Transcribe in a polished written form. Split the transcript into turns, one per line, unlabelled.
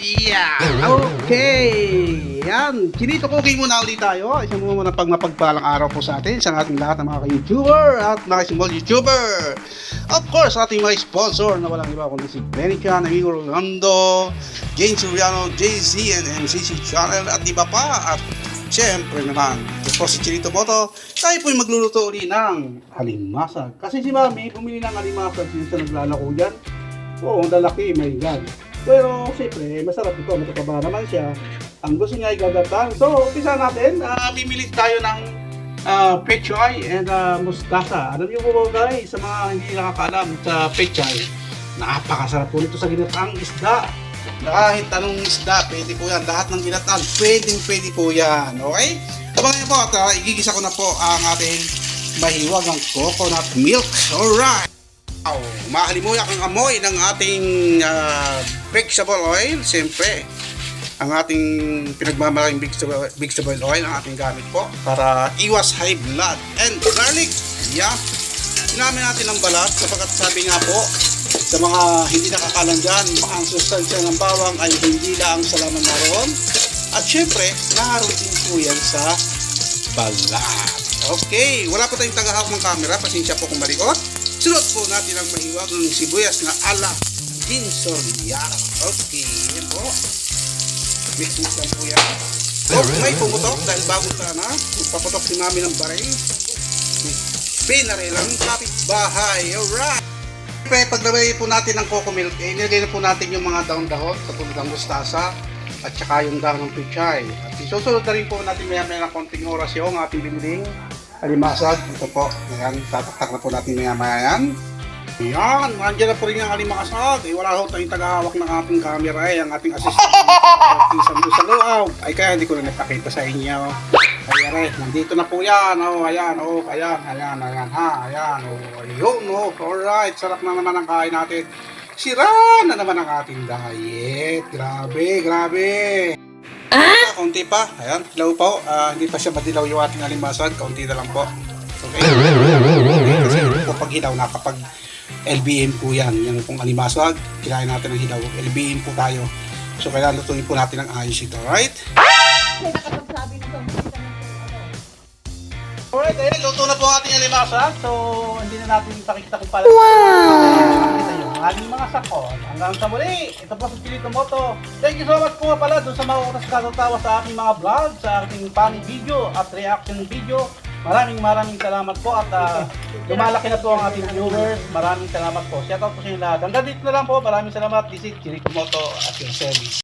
Yeah! Okay! Yan! Chinito cooking muna ulit tayo. Isang muna pag mapagpalang araw po sa atin sa ating lahat ng mga ka-YouTuber at mga small YouTuber. Of course, ating mga sponsor na walang iba kundi si Benichan, Amigo Rolando, Jane Soriano, JZ and MCC Channel at iba pa. At syempre naman, ito si Chinito Moto, tayo po'y magluluto uli ng halimasag. Kasi si Mami, bumili ng halimasag yung sa naglalako dyan. Oo, ang lalaki, my God. Pero siyempre, masarap ito, matataba naman siya. Ang gusto niya ay gagatan. So, umpisa natin, bibili tayo ng pechay and mustasa. Alam niyo po guys, sa mga hindi nakakaalam sa pechay, napakasarap po nito sa ginataang isda. Kahit anong isda, pwede po yan. Lahat ng ginataan, pwede po yan. Okay? Abangan niyo po at igigisa ko na po ang ating mahiwagang coconut milk. Alright! Wow, mahalimuyak ang amoy ng ating vegetable oil. Siyempre, ang ating pinagmamalaking vegetable oil ang ating gamit po para iwas high blood. And garlic, yeah. Sinamin natin ang balat sapagkat sabi nga po sa mga hindi nakakalam dyan, ang sustansya ng bawang ay hindi lang sa laman naroon. At siyempre, naroon din po yan sa balat. Okay, wala pa tayong tagahawak ng camera. Pasensya po kung malikot. Sunod po natin ang mahiwag ng sibuyas na ala Ginsoriano. Okay, yan po. Mix lang po yan. So, may pumutok dahil bago sana. Magpaputok si Mami ng baril. Pinarelang kapitbahay. Alright! Paglagay po natin ng coco milk, inilagay na po natin yung mga dahon-dahon katulad ng mustasa at saka yung dahon ng pechay. At isusunod na rin po natin maya-maya ng konting oras yung ating biniling halimasag. Ito po, ayan, tataktak na po natin maya-maya yan. Ayan, nandiyan na po rin yung halimasag. Wala ho tayong tagahawak ng ating camera ang ating assistant sa loob. Ay kaya hindi ko na napakita sa inyo. Ayan, nandito na po yan. Ayan, ayun, alright, sarap na naman ang kain natin. Sira na naman ang ating diet. Grabe. Kaunti pa. Ayan, dilaw po. Hindi pa siya madilaw yung ating halimasag. Kaunti na lang po. Okay? Kasi po pag hilaw na kapag LBM po yan. Yan pong halimasag. Kinain natin ng hilaw. LBM po tayo. So, kailangan lutuin po natin ang ayos ito. Alright? Alright, ayan. Luto na po ang ating halimasag. So, hindi na natin ipakita kung paano. Wow! Aling mga sakon. Hanggang sa muli, ito po si Chinito Moto. Thank you so much po nga pala dun sa mga oras katatawa sa aking mga vlog, sa aking funny video at reaction video. Maraming salamat po at lumalaki na po ang ating viewers. Maraming salamat po. Shoutout po sa inyo lahat. Hanggang dito na lang po. Maraming salamat. This is Chinito Moto at your service.